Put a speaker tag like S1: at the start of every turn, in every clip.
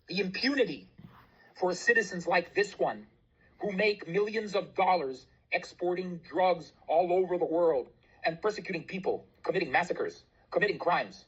S1: The impunity for citizens like this one who make millions of dollars exporting drugs all over the world and persecuting people, committing massacres, committing crimes.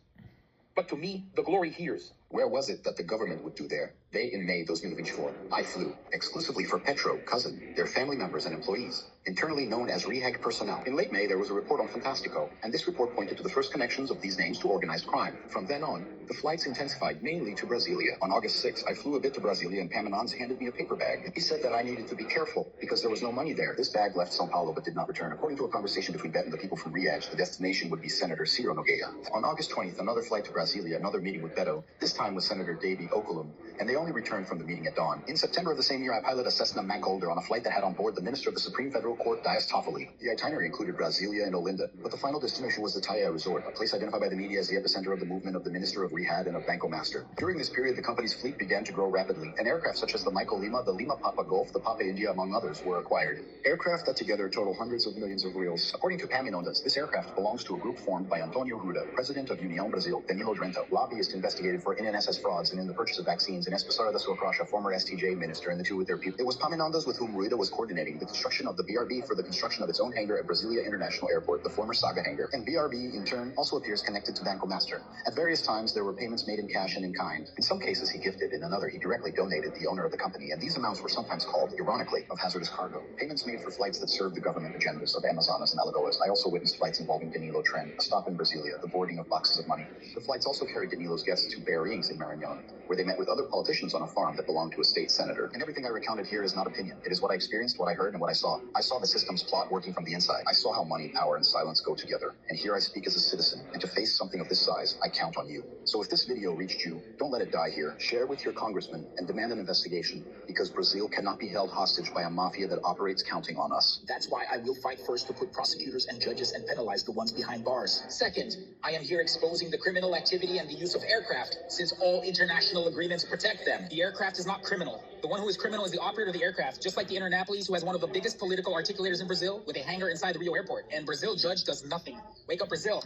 S1: But to me, the glory here's.
S2: Where was it that the government would do there? They in May 2024, I flew exclusively for Petro, Cousin, their family members and employees, internally known as REHAG personnel. In late May, there was a report on Fantastico, and this report pointed to the first connections of these names to organized crime. From then on, the flights intensified mainly to Brasilia. On August 6th, I flew a bit to Brasilia and Paminondas handed me a paper bag. He said that I needed to be careful because there was no money there. This bag left São Paulo but did not return. According to a conversation between Bet and the people from REHAG, the destination would be Senator Ciro Nogueira. On August 20th, another flight to Brasilia, another meeting with Beto, this time with Senator David Ocolum, and they only returned from the meeting at dawn. In September of the same year, I piloted a Cessna Magholder on a flight that had on board the Minister of the Supreme Federal Court, Dias Toffoli. The itinerary included Brasilia and Olinda, but the final destination was the Taya Resort, a place identified by the media as the epicenter of the movement of the Minister of Rehab and of Banco Master. During this period, the company's fleet began to grow rapidly, and aircraft such as the Michael Lima, the Lima Papa Golf, the Papa India, among others, were acquired. Aircraft that together total hundreds of millions of reals. According to Paminondas, this aircraft belongs to a group formed by Antonio Ruda, president of União Brasil, Danilo Drento, lobbyist investigated for INSS frauds and in the purchase of vaccines, and Espessora da Sua Praça, former STJ minister, and the two with their people. It was Paminondas with whom Ruida was coordinating the construction of the BRB for the construction of its own hangar at Brasilia International Airport, the former Saga hangar. And BRB, in turn, also appears connected to Banco Master. At various times, there were payments made in cash and in kind. In some cases, he gifted. In another, he directly donated the owner of the company, and these amounts were sometimes called, ironically, of hazardous cargo. Payments made for flights that served the government agendas of Amazonas and Alagoas. I also witnessed flights involving Danilo Tren, a stop in Brasilia, the boarding of boxes of money. The flights also carried Danilo's guests to Beirings in Maranhão, where they met with other politicians on a farm that belonged to a state senator. And everything I recounted here is not opinion. It is what I experienced, what I heard, and what I saw. I saw the system's plot working from the inside. I saw how money, power, and silence go together. And here I speak as a citizen. And to face something of this size, I count on you. So if this video reached you, don't let it die here. Share with your congressman and demand an investigation, because Brazil cannot be held hostage by a mafia that operates counting on us.
S1: That's why I will fight first to put prosecutors and judges and penalize the ones behind bars. Second, I am here exposing the criminal activity and the use of aircraft, since all international agreements protect them. The aircraft is not criminal. The one who is criminal is the operator of the aircraft, just like the Internapolis, who has one of the biggest political articulators in Brazil with a hangar inside the Rio airport. And Brazil judge does nothing. Wake up, Brazil.